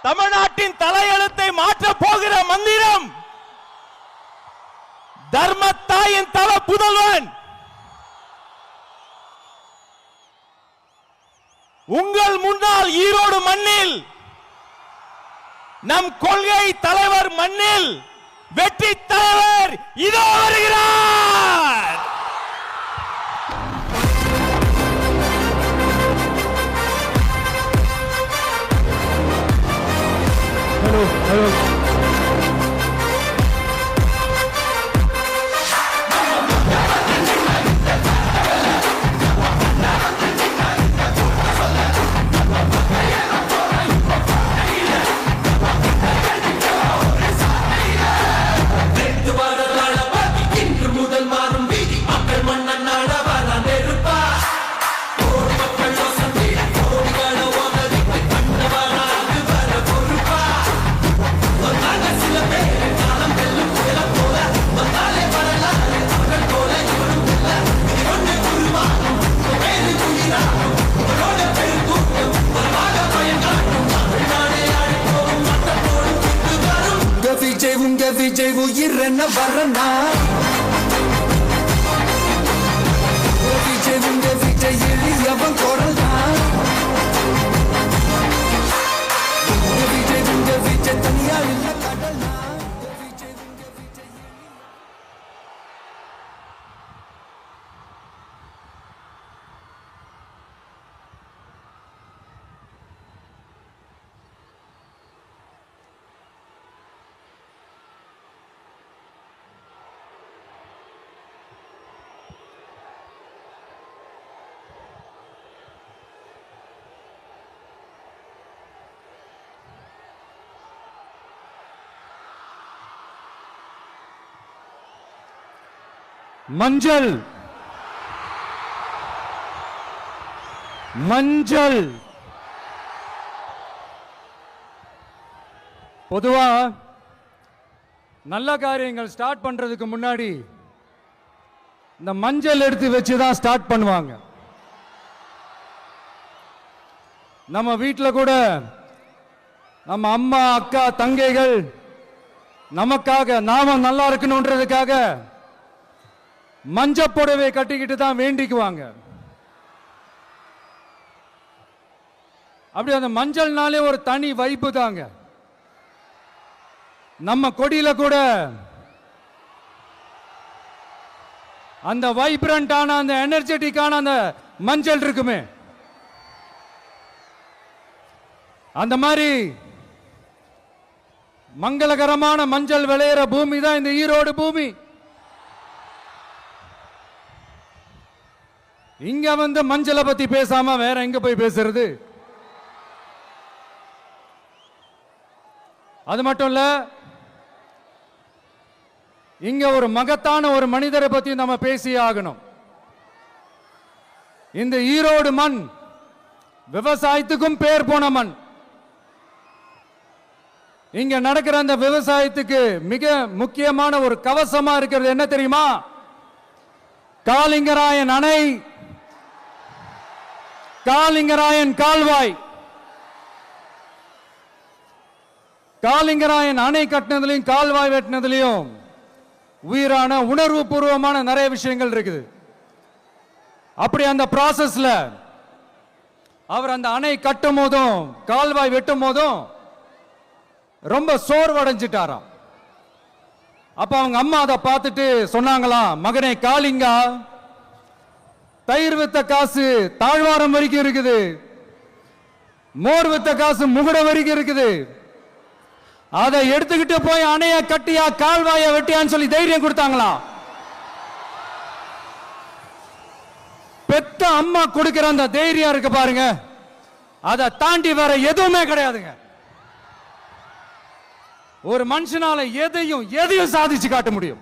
தமிழ்நாட்டின் தலையெழுத்தை மாற்ற போகிற மந்திரம் தர்மத்தாயின் தல புதல்வன் உங்கள் முன்னால் ஈரோடு மண்ணில் நம் கொள்கை தலைவர் மண்ணில் வெற்றி தலைவர் இதோ வருகிறார். ஹலோ விஜய் உயிர் என்ன வரனா விஜய் எளியவன் குரல்னா விஜய் தனியா இல்ல கடல்னா மஞ்சள் மஞ்சள் பொதுவா நல்ல காரியங்கள் ஸ்டார்ட் பண்றதுக்கு முன்னாடி இந்த மஞ்சள் எடுத்து வச்சுதான் ஸ்டார்ட் பண்ணுவாங்க. நம்ம வீட்டில் கூட நம்ம அம்மா அக்கா தங்கைகள் நமக்காக நாம நல்லா இருக்கணும்ன்றதுக்காக மஞ்ச புடவை கட்டிக்கிட்டு தான் வேண்டிக்குவாங்க. அப்படி அந்த மஞ்சள்னாலே ஒரு தனி வைப்பு தாங்க. நம்ம கொடியில கூட அந்த வைப்ரண்டான அந்த எனர்ஜெட்டிக்கான அந்த மஞ்சள் இருக்குமே, அந்த மாதிரி மங்களகரமான மஞ்சள் விளையிற பூமி தான் இந்த ஈரோடு பூமி. இங்க வந்து மஞ்சளை பத்தி பேசாம வேற எங்க போய் பேசுறது? அது மட்டும் இல்ல, இங்க ஒரு மகத்தான ஒரு மனிதரை பத்தி நம்ம பேசியே ஆகணும். இந்த ஈரோடு மண் விவசாயத்துக்கும் பேர் போன மண். இங்க நடக்கிற அந்த விவசாயத்துக்கு மிக முக்கியமான ஒரு கவசமா இருக்கிறது என்ன தெரியுமா? காலிங்கராயன் அணை, காலிங்கராயன் கால்வாய். காலிங்கராயன் அணை கட்டினதுலையும் கால்வாய் வெட்டினதுலையும் உயிரான உணர்வு பூர்வமான நிறைய விஷயங்கள் இருக்குது. அப்படி அந்த ப்ராசஸ்ல அவர் அந்த அணை கட்டும் போதும் கால்வாய் வெட்டும் போதும் ரொம்ப சோர்வடைஞ்சிட்டாராம். அப்ப அவங்க அம்மா அதை பார்த்துட்டு சொன்னாங்களாம், மகனே காளிங்கா, தயிர் வித்த காசு தாழ்வாரம் வரைக்கும் இருக்குது, மோர் வித்த காசு முகுட வரைக்கும் இருக்குது, அதை எடுத்துக்கிட்டு போய் அணைய கட்டியா கால்வாய வெட்டியான்னு சொல்லி தைரியம் கொடுத்தாங்களாம். பெத்த அம்மா கொடுக்கிற அந்த தைரியம் இருக்கு பாருங்க, அதை தாண்டி வேற எதுவுமே கிடையாதுங்க. ஒரு மனுஷனால எதையும் சாதிச்சு காட்ட முடியும்.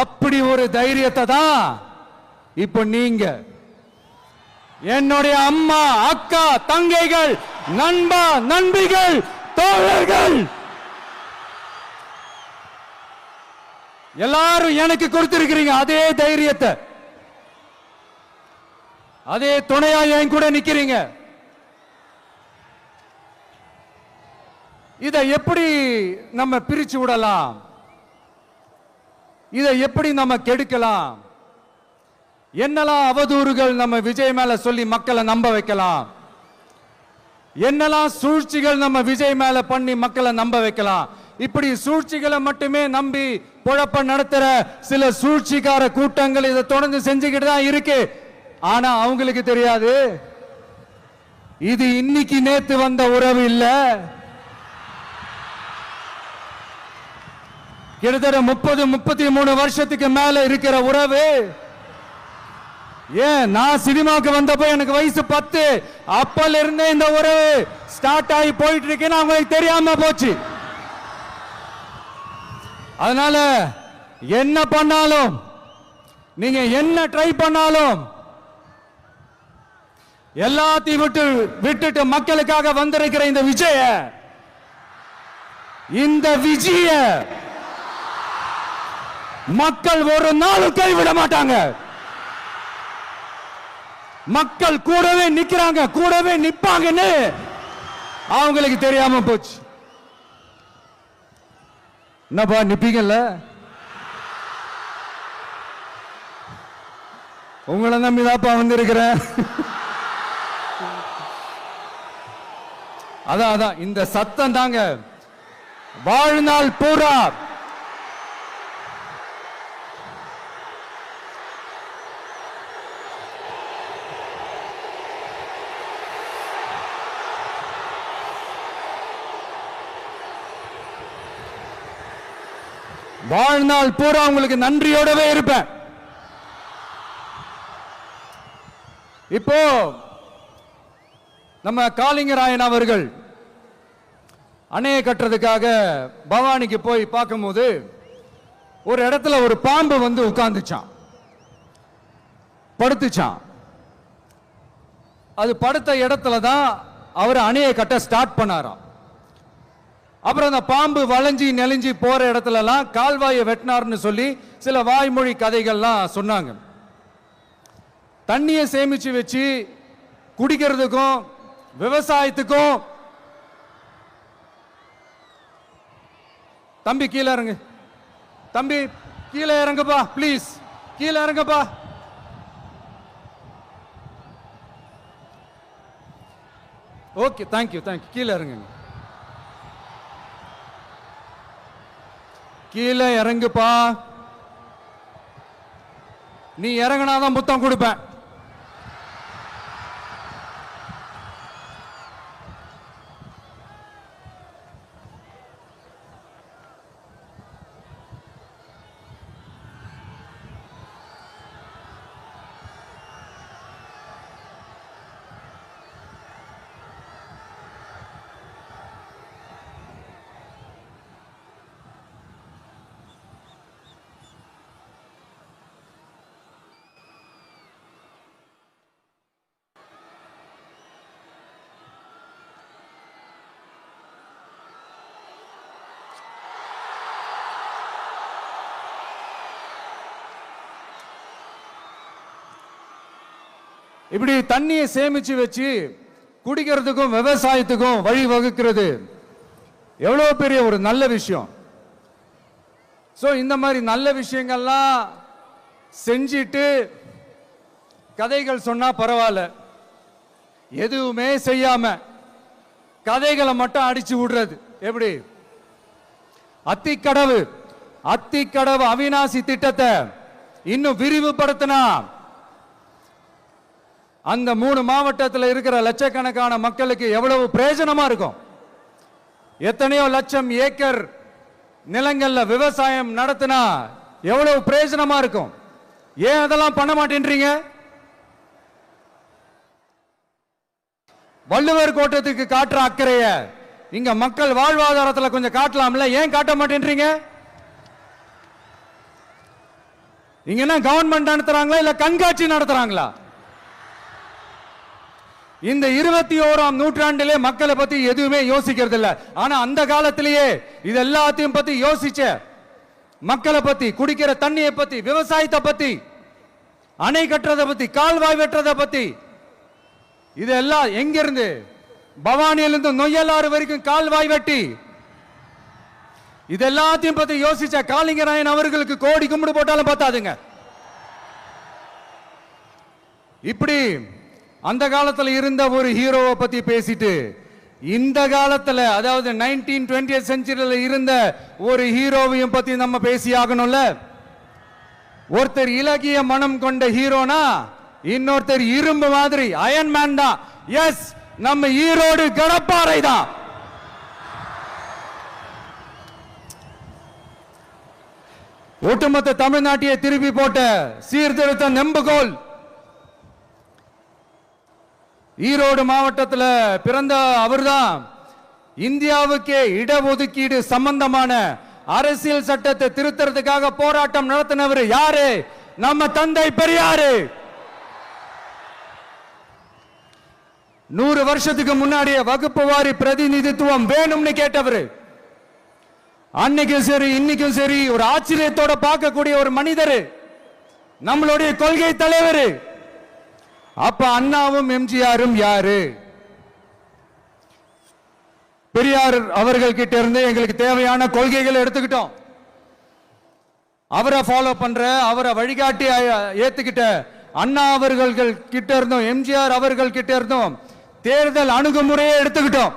அப்படி ஒரு தைரியத்தை தான் இப்ப நீங்க என்னுடைய அம்மா அக்கா தங்கைகள் நண்பா நண்பிகள் தோழர்கள் எல்லாரும் எனக்கு கொடுத்திருக்கிறீங்க. அதே தைரியத்தை, அதே துணையா என் கூட நிக்கிறீங்க. இதை எப்படி நம்ம பிரிச்சு விடலாம், இதை எப்படி நம்ம கெடுக்கலாம், என்னெல்லாம் அவதூறுகள் நம்ம விஜய் மேல சொல்லி மக்களை நம்ப வைக்கலாம், என்னெல்லாம் சூழ்ச்சிகள் நம்ம விஜய் மேல பண்ணி மக்களை நம்ப வைக்கலாம். இப்படி சூழ்ச்சிகளை மட்டுமே நம்பி பொழப்ப நடத்துற சில சூழ்ச்சிக்கார கூட்டங்கள் இதை தொடர்ந்து செஞ்சுக்கிட்டு தான் இருக்கு. ஆனா அவங்களுக்கு தெரியாது இது இன்னைக்கு நேத்து வந்த உறவு இல்ல. கிட்டத்தட்ட 30-33 வருஷத்துக்கு மேல இருக்கிற உறவு. ஏன் நான் சினிமாவுக்கு வந்தப்போ எனக்கு வயசு 10. அப்பல இருந்தே இந்த உறவு ஸ்டார்ட் ஆகி போயிட்டு இருக்குன்னு அவங்களுக்கு தெரியாம போச்சு. அதனால என்ன பண்ணாலும், நீங்க என்ன ட்ரை பண்ணாலும், எல்லாத்தையும் விட்டுட்டு மக்களுக்காக வந்திருக்கிற இந்த விஜய மக்கள் ஒரு நாளும் கைவிட மாட்டாங்க. மக்கள் கூடவே நிக்கிறாங்க, கூடவே நிப்பாங்கன்னு அவங்களுக்கு தெரியாம போச்சு. என்னப்பா நிப்பீங்கல்ல? உங்களை நம்பிதாப்பா வந்திருக்கிறேன். அதான் இந்த சத்தம் தாங்க வாழ்நாள் பூரா உங்களுக்கு நன்றியோடவே இருப்பேன். இப்போ நம்ம காளிங்கராயன் அவர்கள் அணையை கட்டுறதுக்காக பவானிக்கு போய் பார்க்கும்போது ஒரு இடத்துல ஒரு பாம்பு வந்து உட்கார்ந்துச்சான், படுத்துச்சான். அது படுத்த இடத்துல தான் அவர் அணையை கட்ட ஸ்டார்ட் பண்ணாராம். அப்புறம் அந்த பாம்பு வளைஞ்சி நெளிஞ்சி போற இடத்துலலாம் கால்வாயை வெட்டினார்னு சொல்லி சில வாய்மொழி கதைகள்லாம் சொன்னாங்க. தண்ணியை சேமிச்சு வச்சு குடிக்கிறதுக்கும் விவசாயத்துக்கும். தம்பி கீழே இறங்கு, தம்பி கீழே இறங்குப்பா, பிளீஸ் கீழே இறங்குப்பா. ஓகே, தேங்க்யூ கீழே இறங்குங்க, கீழே இறங்குப்பா. நீ இறங்கினாதான் புத்தம் கொடுப்பேன். இப்படி தண்ணியை சேமிச்சு வச்சு குடிக்கிறதுக்கும் விவசாயத்துக்கும் வழி வகுக்கிறது எவ்வளவு பெரிய ஒரு நல்ல விஷயம். சோ இந்த மாதிரி நல்ல விஷயங்கள்லாம் செஞ்சிட்டு கதைகள் சொன்னா பரவாயில்ல, எதுவுமே செய்யாம கதைகளை மட்டும் அடிச்சு விடுறது எப்படி? அத்திக்கடவு அவிநாசி திட்டத்தை இன்னும் விரிவுபடுத்தினா அந்த 3 மாவட்டத்தில் இருக்கிற லட்சக்கணக்கான மக்களுக்கு எவ்வளவு பிரயோஜனமா இருக்கும். எத்தனையோ லட்சம் ஏக்கர் நிலங்கள்ல விவசாயம் நடத்தினா எவ்வளவு பிரயோஜனமா இருக்கும். ஏன் அதெல்லாம் பண்ண மாட்டேன்றீங்க? வள்ளுவர் கோட்டத்துக்கு காட்டுற அக்கறைய இங்க மக்கள் வாழ்வாதாரத்தில் கொஞ்சம் காட்டலாம்ல, ஏன் காட்ட மாட்டேன்றீங்க? இங்க என்ன கவர்மெண்ட் நடத்துறாங்களா இல்ல கண்காட்சி நடத்துறாங்களா? இந்த 21ஆம் நூற்றாண்டிலே மக்களை பத்தி எதுவுமே யோசிக்கிறது இல்ல. ஆனா அந்த காலத்திலேயே இது எல்லாத்தையும் பத்தி யோசிச்ச மக்களை பத்தி, குடிக்கிற தண்ணியை பத்தி, விவசாயத்தை பத்தி, அணை கட்டுறதை பத்தி, கால்வாய் வெட்டுறதை பத்தி, இதெல்லாம் எங்கிருந்து? பவானியிலிருந்து நொய்யலாறு வரைக்கும் கால்வாய் வெட்டி இதெல்லாத்தையும் பத்தி யோசிச்ச காளிங்கராயன் அவர்களுக்கு கோடி கும்பிடு போட்டாலும் பார்த்தாதுங்க. இப்படி அந்த காலத்துல இருந்த ஒரு ஹீரோவை பத்தி பேசிட்டு இந்த காலத்துல அதாவது 1920th செஞ்சுரியில இருந்த ஒரு ஹீரோவையும் பத்தி நம்ம பேசி ஆகணும்ல. ஒருத்தர் இலகிய மனம் கொண்ட ஹீரோனா இன்னொருத்தர் இரும்பு மாதிரி அயன் மேன் தான். எஸ், நம்ம ஈரோடு கடப்பாறை தான். ஒட்டுமொத்த தமிழ்நாட்டையே திருப்பி போட்ட சீர்திருத்த நெம்புகோல். ஈரோடு மாவட்டத்தில் பிறந்த அவர்தான் இந்தியாவுக்கே இடஒதுக்கீடு சம்பந்தமான அரசியல் சட்டத்தை திருத்தறதுக்காக போராட்டம் நடத்தினவர் யாரு? நம்ம தந்தை பெரியாரு. 100 வருஷத்துக்கு முன்னாடியே வகுப்பு வாரி பிரதிநிதித்துவம் வேணும்னு கேட்டவர். அன்னைக்கும் சரி இன்னைக்கும் சரி ஒரு ஆச்சரியத்தோட பார்க்கக்கூடிய ஒரு மனிதர், நம்மளுடைய கொள்கை தலைவர். அப்ப அண்ணாவும் எம்ஜிஆரும் யாரு? பெரியார் அவர்கள் கிட்ட இருந்து எங்களுக்கு தேவையான கொள்கைகளை எடுத்துக்கிட்டோம். அவரை ஃபாலோ பண்ற, அவரை வழிகாட்டி ஏத்துக்கிட்ட அண்ணா அவர்கள் கிட்ட இருந்தோம், எம்ஜிஆர் அவர்கள் கிட்ட இருந்தோம் தேர்தல் அணுகுமுறையை எடுத்துக்கிட்டோம்.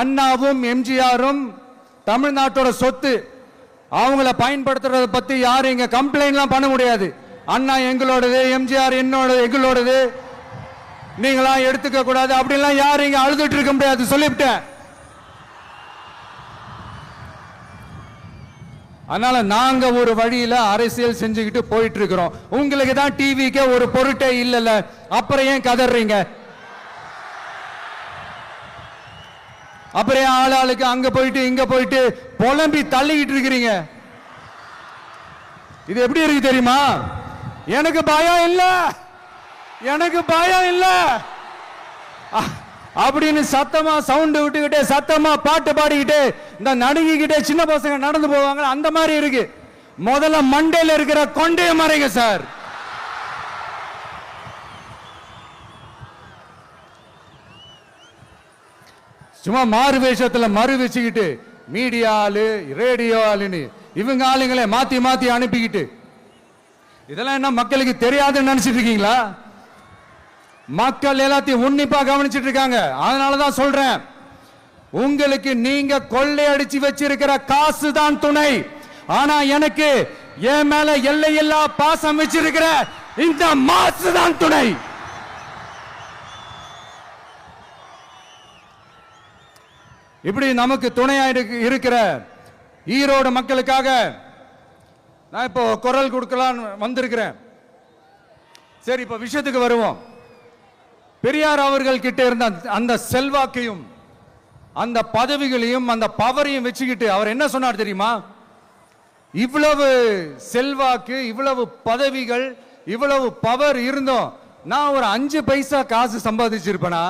அண்ணாவும் எம்ஜிஆரும் தமிழ்நாட்டோட சொத்து. அவங்கள பயன்படுத்துறத பத்தி யாரும் இங்க கம்ப்ளைண்ட்லாம் பண்ண முடியாது. அண்ணா எங்களோடது, எம்ஜிஆர் எங்களோடது, நீங்களா எடுத்துக்க கூடாது அப்படிலாம் யாரும் இங்க அழுதுட்டு இருக்க முடியாது, சொல்லிவிட்டேன். அதனால நாங்க ஒரு வழியில அரசியல் செஞ்சுக்கிட்டு போயிட்டு இருக்கிறோம். உங்களுக்கு தான் டிவிக்கு ஒரு பொருட்டே இல்லைல்ல, அப்புறம் ஏன் கதறீங்க? அப்புறம் ஆளாளுக்கு அங்க போயிட்டு இங்க போயிட்டு புலம்பி தள்ளிக்கிட்டு இருக்கிறீங்க. இது எப்படி இருக்கு தெரியுமா? எனக்கு பயம் இல்ல, எனக்கு பயம் இல்ல அப்படின்னு சத்தமா சவுண்ட் விட்டுக்கிட்டே சத்தமா பாட்டு பாடிக்கிட்டு இந்த நடுங்கிக்கிட்டே சின்ன பசங்க நடந்து போவாங்க, அந்த மாதிரி இருக்கு. முதல்ல மண்டையில இருக்கிற கொண்டைய மறைங்க சார். சும்மா மாறு வேஷத்துல மறு வச்சுக்கிட்டு மீடியா ஆளு ரேடியோ ஆளுன்னு இவங்க ஆளுங்களே மாத்தி மாத்தி அனுப்பிக்கிட்டு இதெல்லாம் என்ன மக்களுக்கு தெரியாதுன்னு நினைச்சிட்டு இருக்கீங்களா? மக்கள் எல்லாத்தையும் உன்னிப்பா கவனிச்சிட்டு இருக்காங்க. அதனாலதான் சொல்றேன், உங்களுக்கு நீங்க கொள்ளையடிச்சு வச்சிருக்கிற காசு தான் துணை. ஆனா எனக்கு என் மேல எல்லையில்லா பாசம் வச்சிருக்கிற இந்த மாசு தான் துணை. இப்படி நமக்கு துணையா இருக்கிற ஈரோடு மக்களுக்காக நான் இப்போ குரல் கொடுக்கலாம் வந்திருக்கிறேன். சரி, இப்ப விஷயத்துக்கு வருவோம். பெரியார் அவர்கள் கிட்ட இருந்த அந்த செல்வாக்கையும் அந்த பதவிகளையும் அந்த பவரையும் வச்சுக்கிட்டு அவர் என்ன சொன்னார் தெரியுமா? இவ்வளவு செல்வாக்கு, இவ்வளவு பதவிகள், இவ்வளவு பவர் இருந்தோம் நான் ஒரு 5 பைசா காசு சம்பாதிச்சிருப்பேனா?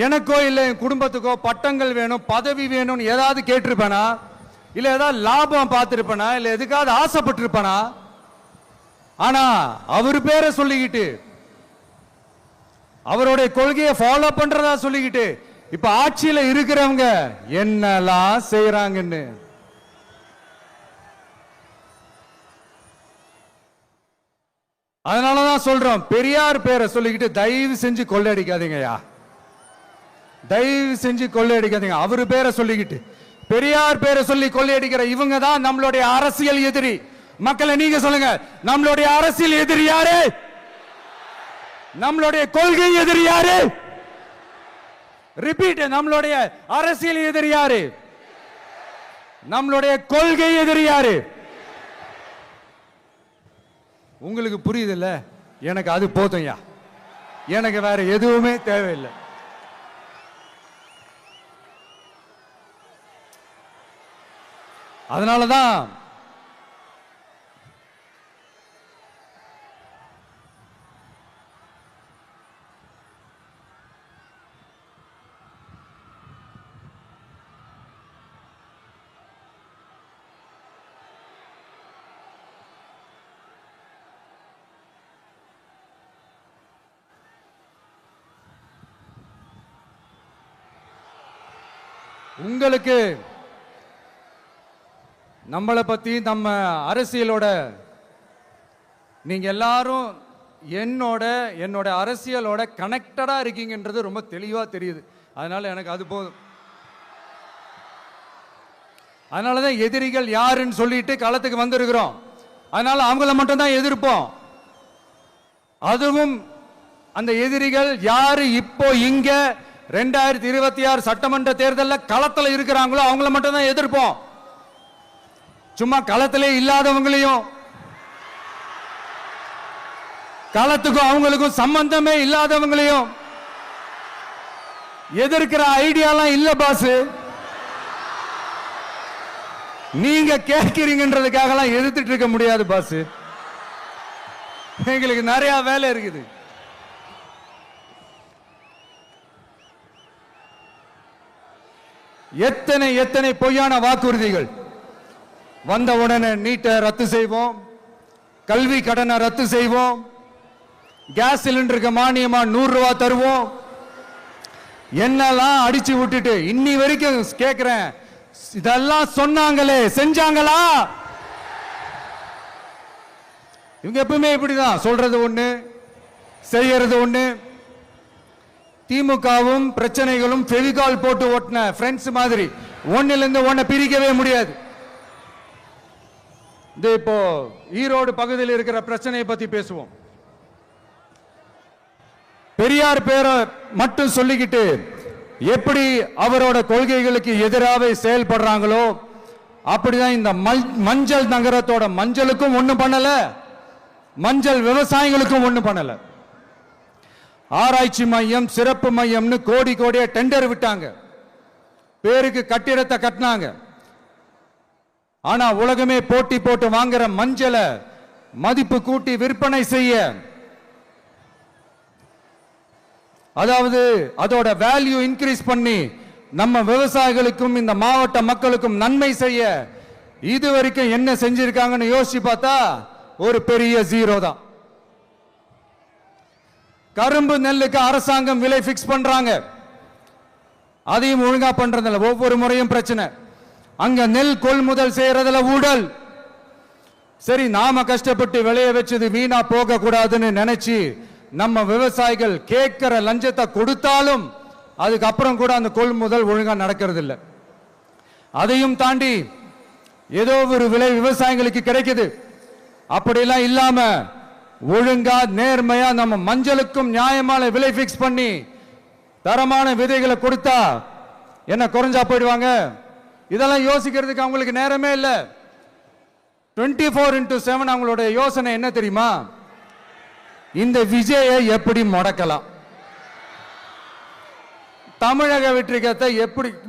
எனக்கோ இல்ல என் குடும்பத்துக்கோ பட்டங்கள் வேணும், பதவி வேணும்னு ஏதாவது கேட்டிருப்பேனா? இல்ல ஏதாவது லாபம் பார்த்திருப்பேனா? இல்ல எதுக்காவது ஆசைப்பட்டிருப்பேனா? ஆனா அவர் பேரை சொல்லிக்கிட்டு அவருடைய கொள்கையை ஃபாலோ பண்றதா சொல்லிக்கிட்டு இப்ப ஆட்சியில இருக்கிறவங்க என்னெல்லாம் செய்யறாங்கன்னு அதனாலதான் சொல்றோம், பெரியார் பேரை சொல்லிக்கிட்டு தயவு செஞ்சு கொள்ளையடிக்காதீங்கயா, தயவு செஞ்சு கொள்ளையடிக்காதீங்க. அவரு பேரை சொல்லிக்கிட்டு பெரியார் பேரை சொல்லி கொள்ளையடிக்கிற இவங்க தான் நம்மளுடைய அரசியல் எதிரி. மக்களை நீங்க சொல்லுங்க, நம்மளுடைய அரசியல் எதிரி யாரு? நம்மளுடைய கொள்கை எதிரி யாரு? ரிப்பீட், நம்மளுடைய அரசியல் எதிரி யாரு? நம்மளுடைய கொள்கை எதிரி யாரு? உங்களுக்கு புரியுதுல்ல? எனக்கு அது போதும்யா, எனக்கு வேற எதுவுமே தேவையில்லை. அதனாலதான் உங்களுக்கு நம்மளை பத்தி நம்ம அரசியலோட நீங்க எல்லாரும் என்னோட அரசியலோட கனெக்டடா இருக்கீங்கன்றது ரொம்ப தெளிவா தெரியுது. அதனால எனக்கு அது போதும். அதனாலதான் எதிரிகள் யாருன்னு சொல்லிட்டு களத்துக்கு வந்திருக்கிறோம். அதனால அவங்கள மட்டும் தான் எதிர்ப்போம். அதுவும் அந்த எதிரிகள் யாரு இப்போ இங்க 2026 சட்டமன்ற தேர்தலில் களத்தில் இருக்கிறாங்களோ அவங்கள மட்டும் தான் எதிர்ப்போம். சும்மா களத்திலே இல்லாதவங்களையும் களத்துக்கும் அவங்களுக்கும் சம்பந்தமே இல்லாதவங்களையும் எதிர்க்கிற ஐடியாலாம் இல்ல பாஸ். நீங்க கேட்கிறீங்கன்றதுக்காக எதிர்த்துட்டு இருக்க முடியாது பாஸ். எங்களுக்கு நிறைய வேலை இருக்குது. எத்தனை பொய்யான வாக்குறுதிகள். வந்த உடனே நீட்டை ரத்து செய்வோம், கல்வி கடனை ரத்து செய்வோம், கேஸ் சிலிண்டருக்கு மானியமா 100 ரூபாய் தருவோம், என்னெல்லாம் அடிச்சு விட்டுட்டு இன்னி வரைக்கும் கேட்கிறேன், இதெல்லாம் சொன்னாங்களே செஞ்சாங்களா? இவங்க எப்பவுமே இப்படிதான், சொல்றது ஒண்ணு செய்யறது ஒண்ணு. திமுகவும் பிரச்சனைகளும் ஃபெவிகால் போட்டு ஓட்டின ஃப்ரெண்ட்ஸ் மாதிரி ஒன்னில இருந்து ஒன்ன பிரிக்கவே முடியாது. இப்போ ஈரோடு பகுதியில் இருக்கிற பிரச்சனையை பத்தி பேசுவோம். பெரியார் பேரை மட்டும் சொல்லிக்கிட்டு எப்படி அவரோட கொள்கைகளுக்கு எதிராக செயல்படுறாங்களோ அப்படிதான் இந்த மஞ்சள் நகரத்தோட மஞ்சளுக்கும் ஒண்ணும் பண்ணல, மஞ்சள் விவசாயிகளுக்கும் ஒண்ணும் பண்ணல. ஆராய்ச்சி மையம், சிறப்பு மையம்னு கோடியா டெண்டர் விட்டாங்க, பேருக்கு கட்டிடத்தை கட்டினாங்க. ஆனா உலகமே போட்டி போட்டு வாங்குற மஞ்சளை மதிப்பு கூட்டி விற்பனை செய்ய, அதாவது அதோட வேல்யூ இன்க்ரீஸ் பண்ணி நம்ம விவசாயிகளுக்கும் இந்த மாவட்ட மக்களுக்கும் நன்மை செய்ய இதுவரைக்கும் என்ன செஞ்சிருக்காங்கன்னு யோசிச்சு பார்த்தா ஒரு பெரிய ஜீரோ தான். கரும்பு நெல்லுக்கு அரசாங்கம் விலை பிக்ஸ் பண்றாங்க, அதையும் ஒழுங்கா பண்றதில்ல, ஒவ்வொரு முறையும் பிரச்சனை. அங்க நெல் கொள்முதல் செய்யறதுல ஊழல். சரி, நாம கஷ்டப்பட்டு விளைய வச்சது வீணா போக கூடாதுன்னு நினைச்சு நம்ம விவசாயிகள் கேட்கிற லஞ்சத்தை கொடுத்தாலும் அதுக்கப்புறம் கூட அந்த கொள்முதல் ஒழுங்கா நடக்கிறது இல்லை. அதையும் தாண்டி ஏதோ ஒரு விலை விவசாயிகளுக்கு கிடைக்குது. அப்படிலாம் இல்லாம ஒழுங்கா நேர்மையா நம்ம மஞ்சளுக்கும் நியாயமான விலை பிக்ஸ் பண்ணி தரமான விதைகளை கொடுத்தா என்ன குறைஞ்சா போயிடுவாங்க? இதெல்லாம் யோசிக்கிறதுக்கு அவங்களுக்கு நேரமே இல்லை. 24x7 அவங்களோட யோசனை என்ன தெரியுமா? இந்த விஜயை எப்படி முடக்கலாம், தமிழக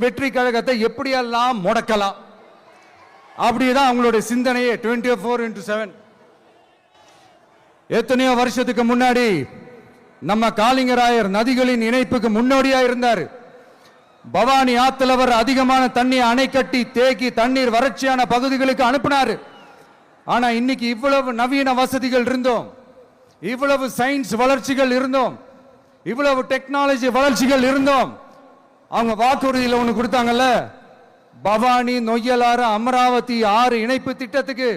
வெற்றி கழகத்தை எப்படியெல்லாம் முடக்கலாம், அப்படிதான் அவங்களுடைய சிந்தனையே 24x7. எத்தனையோ வருஷத்துக்கு முன்னாடி நம்ம காளிங்கராயர் நதிகளின் இணைப்புக்கு முன்னோடியா இருந்தார். பவானி ஆத்துல வர அதிகமான தண்ணி அணை கட்டி தேக்கி தண்ணீர் வறட்சியான பகுதிகளுக்கு அனுப்பினாரு. ஆனா இன்னைக்கு இவ்வளவு நவீன வசதிகள் இருந்தோம், இவ்வளவு சயின்ஸ் வளர்ச்சிகள் இருந்தோம், இவ்வளவு டெக்னாலஜி வளர்ச்சிகள் இருந்தோம், அவங்க வாக்குறுதியில் ஒண்ணு கொடுத்தாங்கல்ல, பவானி நொய்யலாறு அமராவதி 6 இணைப்பு திட்டத்துக்கு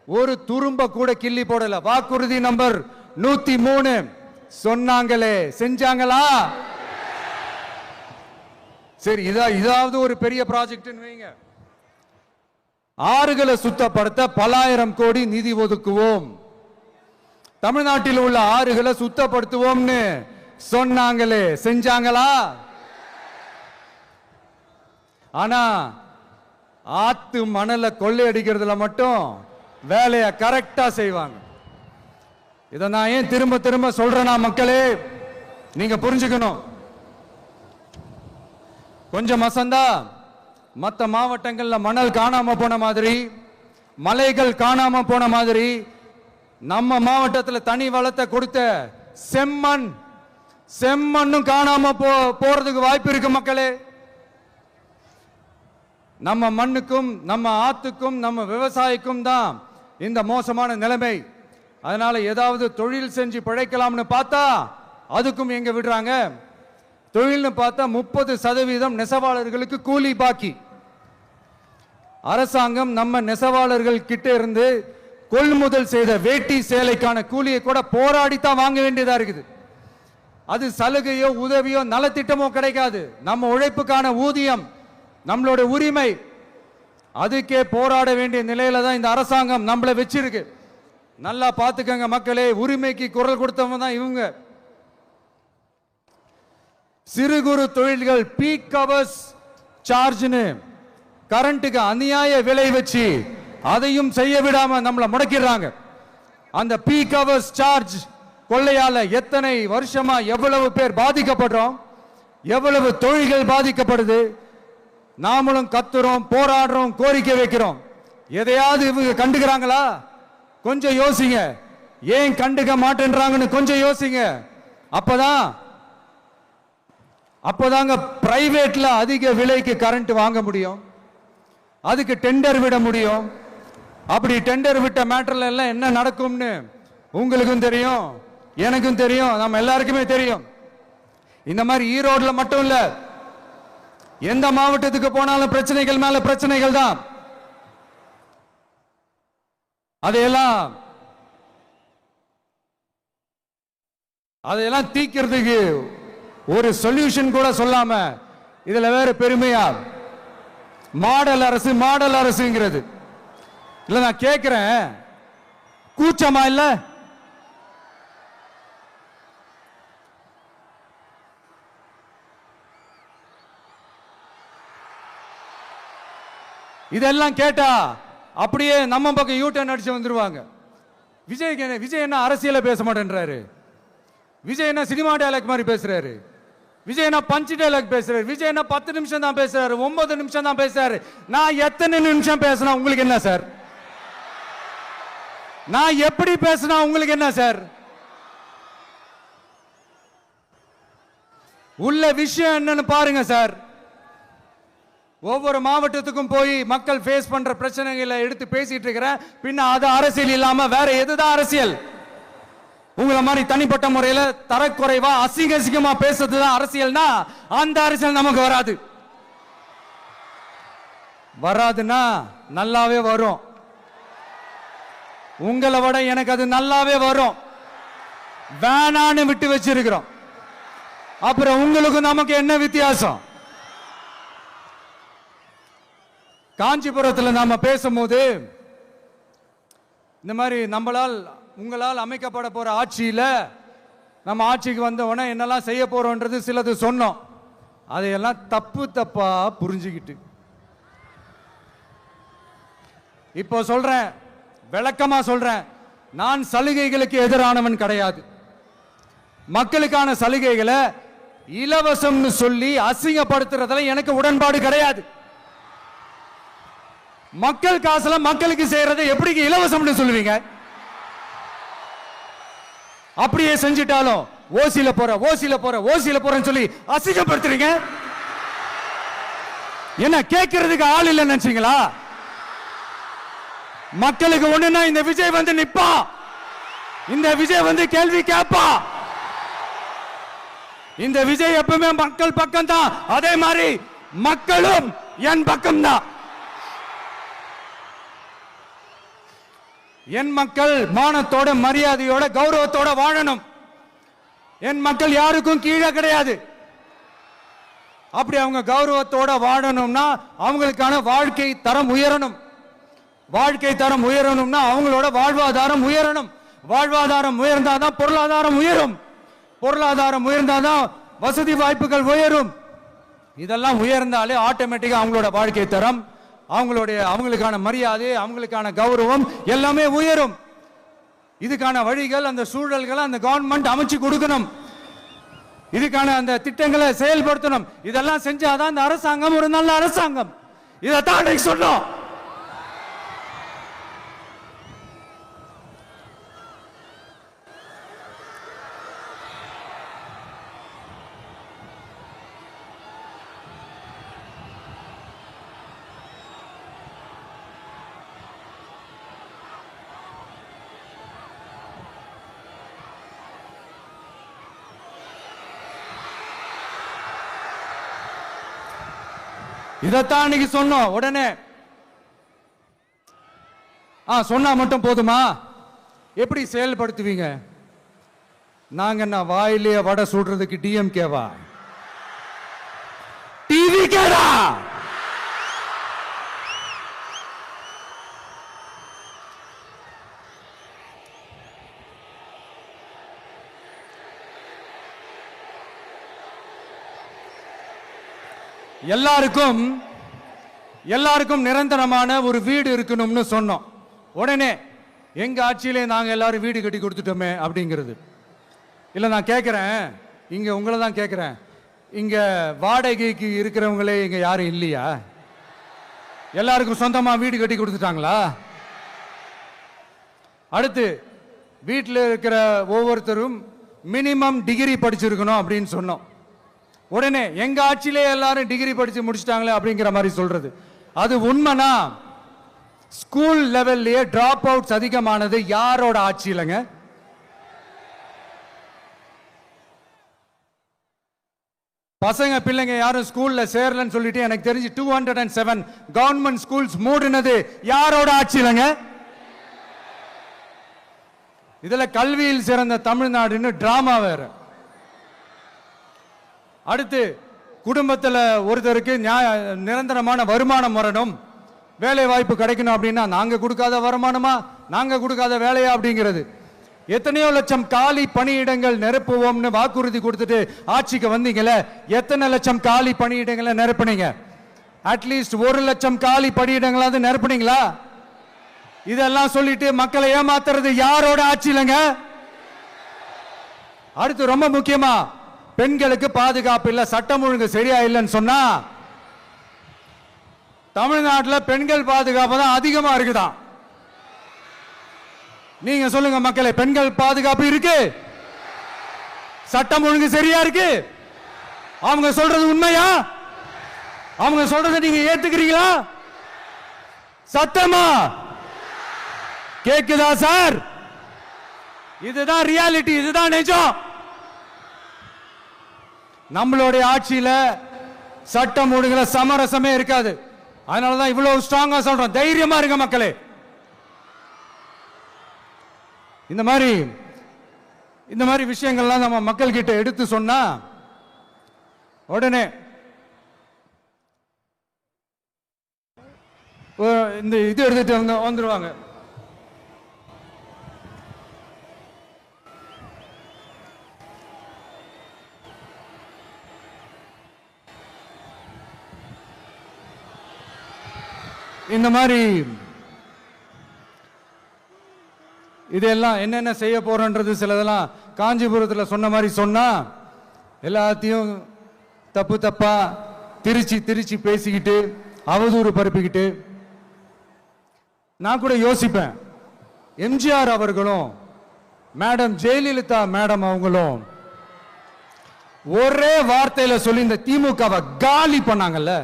ஒரு துரும்ப கூட கிள்ளி போடல. வாக்குறுதி நம்பர் 103 சொன்னாங்களே செஞ்சாங்களா? சரி, இதாவது ஒரு பெரிய ப்ராஜெக்ட் வைங்க. ஆறுகளை சுத்தப்படுத்த பல ஆயிரம் கோடி நிதி ஒதுக்குவோம், தமிழ்நாட்டில் உள்ள ஆறுகளை சுத்தப்படுத்துவோம்னு சொன்னாங்களே செஞ்சாங்களா? ஆனா ஆத்து மணலை கொள்ளையடிக்கிறதுல மட்டும் வேலையை கரெக்டா செய்வாங்க. இதை நான் ஏன் திரும்ப திரும்ப சொல்றேன்னா, மக்களே நீங்க புரிஞ்சுக்கணும். கொஞ்சம் மசந்தா மற்ற மாவட்டங்கள்ல மணல் காணாம போன மாதிரி, மலைகள் காணாம போன மாதிரி, நம்ம மாவட்டத்தில் தனி வளத்தை கொடுத்த செம்மண்ணும் காணாம போறதுக்கு வாய்ப்பு இருக்கு மக்களே. நம்ம மண்ணுக்கும் நம்ம ஆத்துக்கும் நம்ம விவசாயிக்கும் தான் இந்த மோசமான நிலைமை. அதனால ஏதாவது தொழில் செஞ்சு பிழைக்கலாம்னு பார்த்தா அதுக்கும் எங்க விடுறாங்க. தொழில்னு பார்த்தா 30% நெசவாளர்களுக்கு கூலி பாக்கி. அரசாங்கம் நம்ம நெசவாளர்கள் கிட்ட இருந்து கொள்முதல் செய்த வேட்டி சேலைக்கான கூலியை கூட போராடித்தான் வாங்க வேண்டியதா இருக்குது. அது சலுகையோ உதவியோ நலத்திட்டமோ கிடைக்காது. நம்ம உழைப்புக்கான ஊதியம், நம்மளோட உரிமை, அதுக்கே போராட வேண்டிய நிலையில தான் இந்த அரசாங்கம் நம்மளை வச்சிருக்கு. நல்லா பார்த்துக்கங்க மக்களே, உரிமைக்கு குரல் கொடுத்தவங்க தான் இவங்க. சிறு குறு தொழில்கள் பீக் ஹவர்ஸ் சார்ஜ்னு கரண்ட்டுக்கு அநியாய விலை வச்சு அதையும் செய்ய விடாம நம்மளை முடக்கிடுறாங்க. அந்த பீக் ஹவர்ஸ் சார்ஜ் கொள்ளையால எத்தனை வருஷமா எவ்வளவு பேர் பாதிக்கப்படுறோம், எவ்வளவு தொழில்கள் பாதிக்கப்படுது. நாமளும் கத்துறோம், போராடுறோம், கோரிக்கை வைக்கிறோம். எதையாவது இவங்க கண்டுக்கிறாங்களா? கொஞ்சம் யோசிங்க. ஏன் கண்டுக்க மாட்டேன்றாங்கன்னு கொஞ்சம் யோசிங்க. அப்பதாங்க பிரைவேட்ல அதிக விலைக்கு கரண்ட் வாங்க முடியும், அதுக்கு டெண்டர் விட முடியும். அப்படி டெண்டர் விட்ட மேட்டர்ல எல்லாம் என்ன நடக்கும்னு உங்களுக்கும் தெரியும், எனக்கும் தெரியும், நம்ம எல்லாருக்குமே தெரியும். இந்த மாதிரி ஈரோடுல மட்டும் இல்ல, எந்த மாவட்டத்துக்கு போனாலும் பிரச்சனைகள் மேல பிரச்சனைகள் தான். அதையெல்லாம் தீக்கிறதுக்கு ஒரு சொல்யூஷன் கூட சொல்லாம இதுல வேற பெருமையா மாடல் அரசு மாடல் அரசுங்கிறது. இல்ல நான் கேட்கிறேன், கூச்சமா இல்ல? இதெல்லாம் கேட்டா அப்படியே நம்ம பக்கம் யூட்டர்ன் அடிச்சு வந்துருவாங்க. விஜய் என்ன அரசியல பேச மாட்டேன்றாரு, விஜய் என்ன சினிமா டயலாக் மாதிரி பேசுறாரு, விஜய் என்ன பஞ்ச் டயலாக் பேசுறாரு, விஜய் என்ன 10 நிமிஷம் தான் பேசுறாரு, 9 நிமிஷம் தான் பேசுறாரு. நான் எத்தனை நிமிஷம் பேசினா உங்களுக்கு என்ன சார்? நான் எப்படி பேசினா உங்களுக்கு என்ன சார்? உள்ள விஷயம் என்னன்னு பாருங்க சார். ஒவ்வொரு மாவட்டத்துக்கும் போய் மக்கள் ஃபேஸ் பண்ற பிரச்சனைகளை எடுத்து பேசிட்டு இருக்கிறேன். பின்ன அது அரசியல் இல்லாம வேற எதுதான் அரசியல்? உங்களை மாதிரி தனிப்பட்ட முறையில தரக்குறைவா அசிங்கமா பேசுறதுதான் அரசியல்னா அந்த அரசியல் நமக்கு வராது. வராதுன்னா நல்லாவே வரும். உங்களை விட எனக்கு அது நல்லாவே வரும். வேணான்னு விட்டு வச்சிருக்கிறோம். அப்புறம் உங்களுக்கு நமக்கு என்ன வித்தியாசம்? காஞ்சிபுரத்தில் நாம பேசும்போது இந்த மாதிரி உங்களால் அமைக்கப்பட போற ஆட்சியில நம்ம ஆட்சிக்கு வந்த உடனே என்னெல்லாம் செய்ய போறோம்ன்றது சிலது சொன்னோம். அதையெல்லாம் தப்பா புரிஞ்சுக்கிட்டு இப்போ சொல்றேன், விளக்கமா சொல்றேன். நான் சலுகைகளுக்கு எதிரானவன் கிடையாது. மக்களுக்கான சலுகைகளை இலவசம்னு சொல்லி அசிங்கப்படுத்துறதுல எனக்கு உடன்பாடு கிடையாது. மக்கள் காசுல மக்களுக்கு செய்யறதை எப்படி இலவசம்னு சொல்லுவீங்க? அப்படியே செஞ்சிட்டாலும் ஓசில போறேன்னு சொல்லி அசிங்கப்படுத்துறீங்க. என்ன கேட்கறதுக்கு ஆள் இல்லைன்னு நினைச்சீங்களா? மக்களுக்கு ஒண்ணுன்னா இந்த விஜய் வந்து நிப்பா, இந்த விஜய் வந்து கேள்வி கேட்பா. இந்த விஜய் எப்பவுமே மக்கள் பக்கம் தான், அதே மாதிரி மக்களும் என் பக்கம் தான். என் மக்கள் மானத்தோட மரியாதையோட கௌரவத்தோட வாழணும். என் மக்கள் யாருக்கும் கீழே கிடையாது. அப்படி அவங்க கௌரவத்தோட வாழணும்னா அவங்களுக்கான வாழ்க்கை தரம் உயரணும். வாழ்க்கை தரம் உயரணும்னா அவங்களோட வாழ்வாதாரம் உயரணும். வாழ்வாதாரம் உயர்ந்தாதான் பொருளாதாரம் உயரும். பொருளாதாரம் உயர்ந்தாதான் வசதி வாய்ப்புகள் உயரும். இதெல்லாம் உயர்ந்தாலே ஆட்டோமேட்டிக்கா அவங்களோட வாழ்க்கை தரம், அவங்களுக்கான மரியாதை, அவங்களுக்கான கௌரவம் எல்லாமே உயரும். இதுக்கான வழிகள், அந்த சூழல்களை அந்த கவர்மெண்ட் அமைச்சு கொடுக்கணும். இதுக்கான அந்த திட்டங்களை செயல்படுத்தணும். இதெல்லாம் செஞ்சாதான் இந்த அரசாங்கம் ஒரு நல்ல அரசாங்கம். இதைத்தான் சொன்னோம். இதத்தான் அன்னைக்கு சொன்னோம். உடனே சொன்னா மட்டும் போதுமா? எப்படி செயல்படுத்துவீங்க? நாங்க என்ன வாயிலேயே வடை சுடுறதுக்கு டிஎம்கேவா? டிவி கேடா? எல்லாருக்கும் நிரந்தரமான ஒரு வீடு இருக்கணும்னு சொன்னோம். உடனே எங்க ஆட்சியிலே நாங்க எல்லாரும் வீடு கட்டி கொடுத்துட்டோமே அப்படிங்கிறது இல்ல. நான் கேட்கிறேன், இங்க உங்களை தான் கேட்கிறேன், இங்க வாடகைக்கு இருக்கிறவங்களே இங்க யாரும் இல்லையா? எல்லாருக்கும் சொந்தமா வீடு கட்டி கொடுத்துட்டாங்களா? அடுத்து வீட்டில் இருக்கிற ஒவ்வொருத்தரும் மினிமம் டிகிரி படிச்சிருக்கணும் அப்படின்னு சொன்னோம். உடனே எங்க ஆட்சியிலே எல்லாரும் டிகிரி படிச்சு முடிச்சிட்டாங்களே அப்படிங்கிற மாதிரி சொல்றது அது உண்மைனா? ஸ்கூல் லெவல்லையே டிராப் அவுட்ஸ் அதிகமானது யாரோட ஆட்சியிலங்க? பசங்க பிள்ளைங்க யாரும் ஸ்கூல்ல சேரலன்னு சொல்லிட்டு எனக்கு தெரிஞ்சு 207 கவர்மெண்ட் ஸ்கூல்ஸ் மூடினது யாரோட ஆட்சியிலங்க? இதுல கல்வியில் சிறந்த தமிழ்நாடுன்னு டிராமா வேற. அடுத்து குடும்பத்தில் ஒருத்தருக்கு நிரந்தரமான வருமானம் வரணும், வேலை வாய்ப்பு கிடைக்கணும் அப்படின்னா நாங்க கொடுக்காத வருமானமா, நாங்க கொடுக்காத வேலையா அப்படிங்கிறது. எத்தனையோ லட்சம் காலி பணியிடங்கள் நிரப்புவோம்னு வாக்குறுதி கொடுத்துட்டு ஆட்சிக்கு வந்தீங்கல்ல, எத்தனை லட்சம் காலி பணியிடங்களை நிரப்புனீங்க? அட்லீஸ்ட் 1 லட்சம் காலி பணியிடங்களாவது நிரப்புனீங்களா? இதெல்லாம் சொல்லிட்டு மக்களை ஏமாத்துறது யாரோட ஆட்சியிலங்க? அடுத்து ரொம்ப முக்கியமா, பெண்களுக்கு பாதுகாப்பு இல்ல, சட்டம் ஒழுங்கு சரியா இல்லைன்னு சொன்னா தமிழ்நாட்டில் பெண்கள் பாதுகாப்பு தான் அதிகமா இருக்குதான். நீங்க சொல்லுங்க மக்களே, பெண்கள் பாதுகாப்பு இருக்கு? சட்டம் ஒழுங்கு சரியா இருக்கு? அவங்க சொல்றது உண்மையா? அவங்க சொல்றதை நீங்க ஏத்துக்கிறீங்களா? சத்தமா கேக்குதா சார்? இதுதான் ரியாலிட்டி, இதுதான் நிஜம். நம்மளுடைய ஆட்சியில சட்டம் ஒழுங்குல சமரசமே இருக்காது. அதனாலதான் இவ்வளவு ஸ்ட்ராங்கா சொல்றோம், தைரியமா இருங்க மக்களே. இந்த மாதிரி விஷயங்கள்லாம் நம்ம மக்கள் கிட்ட எடுத்து சொன்னா உடனே இந்த இது எடுத்துட்டு வந்துருவாங்க. இந்த மாதிரி இதெல்லாம் என்னென்ன செய்ய போறோன்றது சிலதெல்லாம் காஞ்சிபுரத்தில் சொன்ன மாதிரி சொன்னா எல்லாத்தையும் தப்பா திருச்சி பேசிக்கிட்டு அவதூறு பரப்பிக்கிட்டு. நான் கூட யோசிப்பேன், எம்ஜிஆர் அவர்களும் மேடம் ஜெயலலிதா மேடம் அவங்களும் ஒரே வார்த்தையில சொல்லி இந்த திமுகவை காலி பண்ணாங்கல்ல.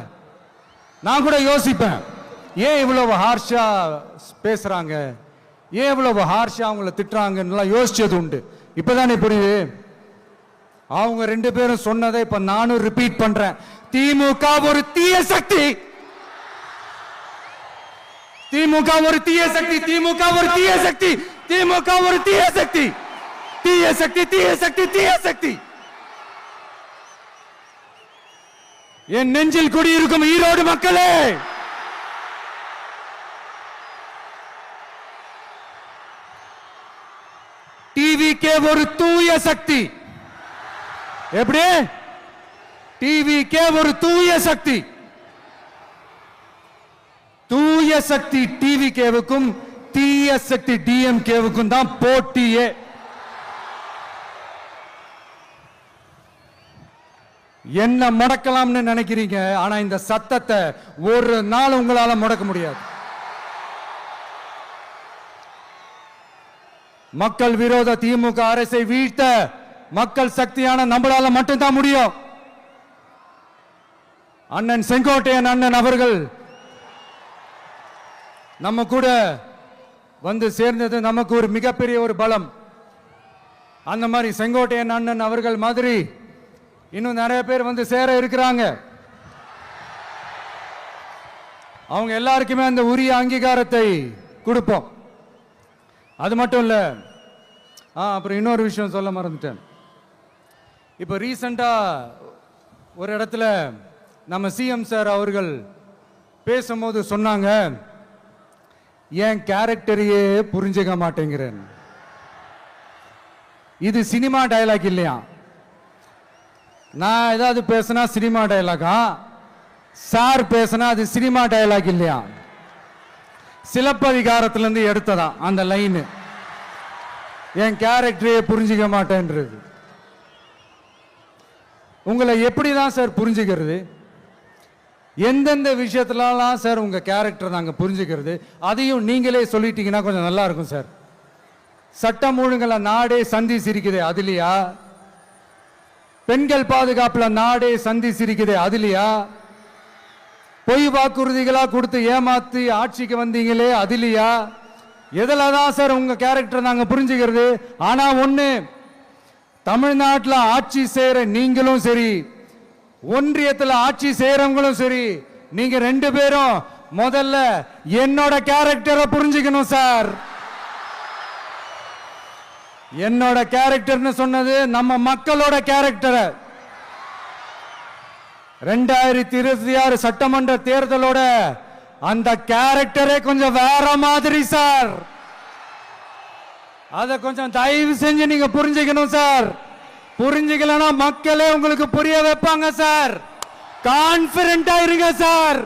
நான் கூட யோசிப்பேன், ஏன் இவ்வளவு ஹார்ஷா பேசுறாங்க, ஏன் இவ்வளவு ஹார்ஷா அவங்கள திட்டுறாங்கன்னு யோசிச்சது உண்டு. இப்பதானே புரியுது. அவங்க 2 பேரும் சொன்னதை இப்ப நானும் ரிப்பீட் பண்றேன். திமுக ஒரு தீய சக்தி, திமுக ஒரு தீய சக்தி, திமுக ஒரு தீய சக்தி, திமுக ஒரு தீய சக்தி, தீய சக்தி, தீய சக்தி, தீய சக்தி. என் நெஞ்சில் குடியிருக்கும் ஈரோடு மக்களே, டிவிகே ஒரு தூய சக்தி. எப்படி? டிவிகே ஒரு தூய சக்தி. தூய சக்தி டிவிகேவுக்கும் தீய சக்தி டிஎம்கேவுக்கும் தான் போட்டியே. என்ன முடக்கலாம்னு நினைக்கிறீங்க, ஆனா இந்த சத்தத்தை ஒரு நாள் உங்களால முடக்க முடியாது. மக்கள் விரோத திமுக அரசை வீழ்த்த மக்கள் சக்தியான நம்மளால மட்டும்தான் முடியும். அண்ணன் செங்கோட்டையன் அண்ணன் அவர்கள் நம்ம கூட வந்து சேர்ந்தது நமக்கு ஒரு மிகப்பெரிய ஒரு பலம். அந்த மாதிரி செங்கோட்டையன் அண்ணன் அவர்கள் மாதிரி இன்னும் நிறைய பேர் வந்து சேர இருக்கிறாங்க. அவங்க எல்லாருக்குமே அந்த உரிய அங்கீகாரத்தை கொடுப்போம். அது மட்டும் இல்ல, அப்புறம் இன்னொரு விஷயம் சொல்ல மறந்துட்டேன். இப்போ ரீசண்டா ஒரு இடத்துல நம்ம சிஎம் சார் அவர்கள் பேசும்போது சொன்னாங்க, என் கேரக்டரையே புரிஞ்சுக்க மாட்டேங்கிறேன். இது சினிமா டயலாக் இல்லையா? நான் ஏதாவது பேசினா சினிமா டயலாகா? சார் பேசினா அது சினிமா டயலாக் இல்லையா? சிலப்பதிகாரத்திலிருந்து எடுத்ததான் அந்த லைன், என் கேரக்டரையே புரிஞ்சுக்க மாட்டேன்றது. உங்களை எப்படிதான் சார் புரிஞ்சுக்கிறது? எந்தெந்த விஷயத்துலலாம் சார் உங்க கேரக்டர் நாங்க புரிஞ்சுக்கிறது? அதையும் நீங்களே சொல்லிட்டீங்கன்னா கொஞ்சம் நல்லா இருக்கும் சார். சட்டம் ஒழுங்குல நாடே சந்தி சிரிக்குது அதுலயா? பெண்கள் பாதுகாப்புல நாடே சந்தி சிரிக்குது அதுலயா? பொய் வாக்குறுதிகளா கொடுத்து ஏமாத்தி ஆட்சிக்கு வந்தீங்களே அதுலயா? எதுலதான் சார் உங்க கேரக்டர் நாங்க புரிஞ்சுக்கிறது? ஆனா ஒண்ணு, தமிழ்நாட்டில் ஆட்சி செய்யற நீங்களும் சரி, ஒன்றியத்தில் ஆட்சி செய்யறவங்களும் சரி, நீங்க ரெண்டு பேரும் முதல்ல என்னோட கேரக்டரை புரிஞ்சுக்கணும் சார். என்னோட கேரக்டர்னு சொன்னது நம்ம மக்களோட கேரக்டர். 2026 சட்டமன்ற தேர்தலோட அந்த கேரக்டரே கொஞ்சம் வேற மாதிரி சார். அதை கொஞ்சம் தயவு செஞ்சு நீங்க புரிஞ்சுக்கணும் சார். புரிஞ்சுக்கலன்னா மக்களே உங்களுக்கு புரிய வைப்பாங்க சார். கான்பிடண்டா இருங்க சார்,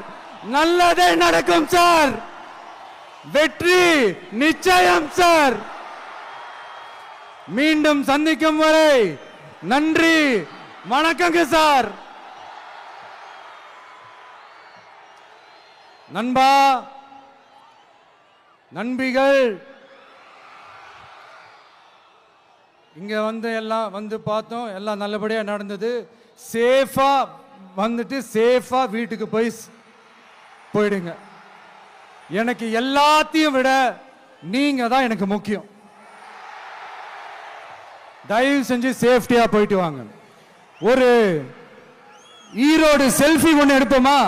நல்லதே நடக்கும் சார். வெற்றி நிச்சயம் சார். மீண்டும் சந்திக்கும் வரை நன்றி, வணக்கங்க சார். நண்பா, நண்பிகள், இங்க எல்லாம் பார்த்தோம், எல்லாம் நல்லபடியா நடந்தது. சேஃபா வந்துட்டு சேஃபா வீட்டுக்கு போயிடுங்க. எனக்கு எல்லாத்தையும் விட நீங்க தான் எனக்கு முக்கியம். தயவு செஞ்சு சேஃப்டியா போயிட்டு வாங்க. ஒரு ஈரோடு செல்ஃபி ஒன்று எடுப்போமா?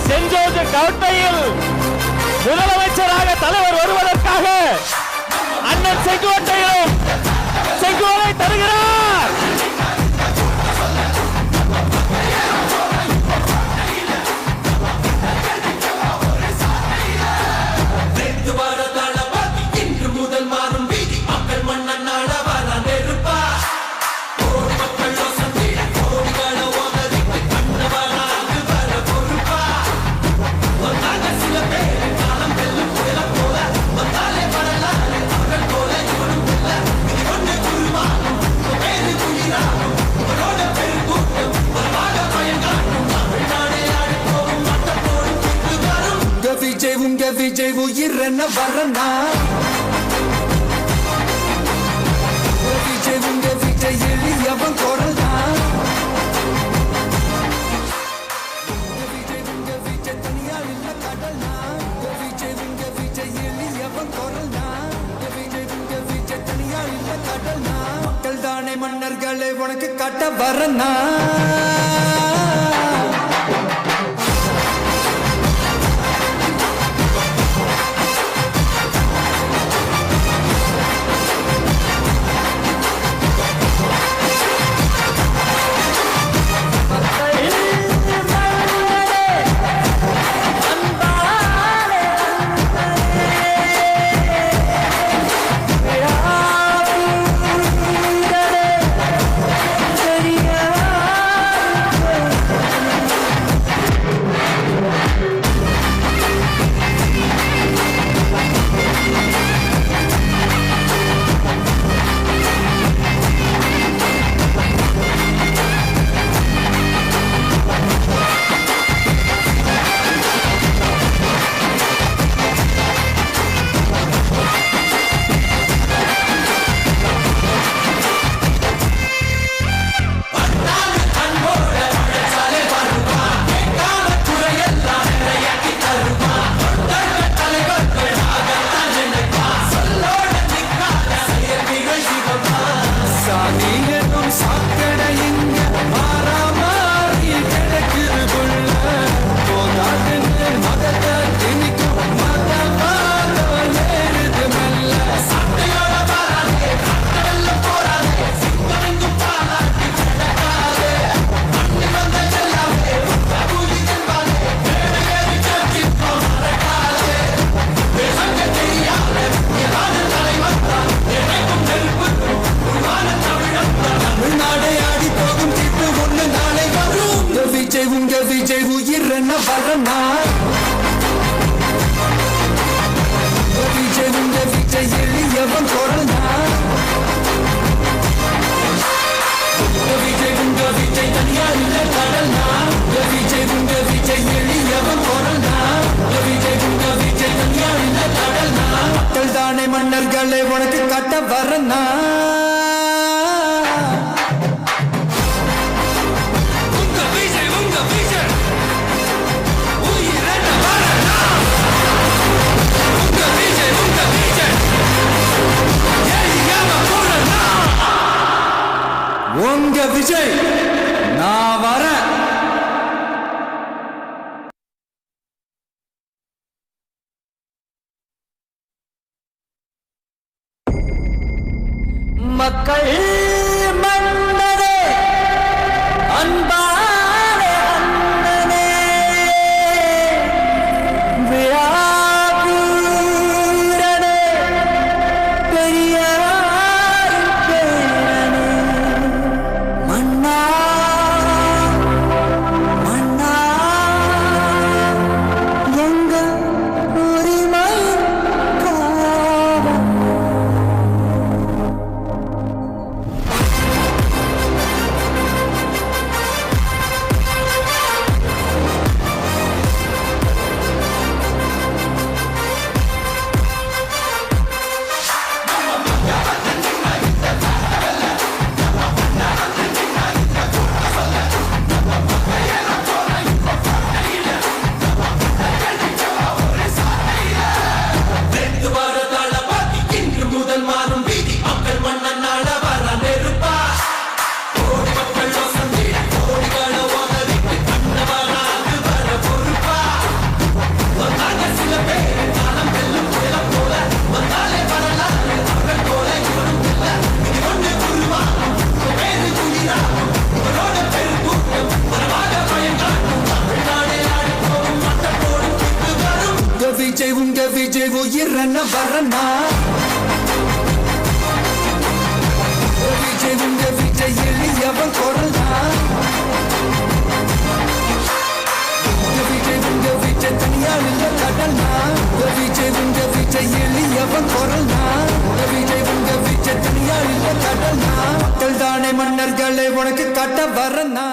செஞ்சோஜ கோட்டையில் முதலமைச்சராக தலைவர் வருவதற்காக அண்ணன் செங்கோட்டையிலும் செங்கோலை தருகிறார். விஜய் உயிர் என்ன வரனா? விஜய் எளியவன் குரல் தான். விஜய் தனியா இல்ல கடல் தான். விஜய் எளியவன் குரல் தான். மன்னர்களை உனக்கு கட்ட வரனா விஜய் உயிர் என்ன வரனா விஜய் உங்க விஜய் எளியவன் குரல்னா விஜய் உங்க விஜய் தனியா இல்ல கடல்னா விஜய் உங்க விஜய் எளியவன் குரல்னா விஜய் உங்க விஜய் தனியா இல்ல கடல்னா மக்கள் தானே மன்னர்களை உனக்கு கட்ட வரனா உங்க விஜய் நான் வரேன் மக்கள் மன்னரே அன்பானே அண்ணனே விழாபூரனே பெரியாரின் பேரனே மன்னா மன்னா எங்க உரிமை காவல் உங்க விஜய் உயிர் என்ன வரனா விஜய் உங்க விஜய் எளியவன் குரல்னா விஜய் உங்க விஜய் தனியா இல்ல கடல்னா விஜய் உங்க விஜய் எளியவன் குரல்னா விஜய் உங்க விஜய் தனியா இல்ல கடல்னா மக்கள் தானே மன்னர்களை உனக்கு கட்ட வரனா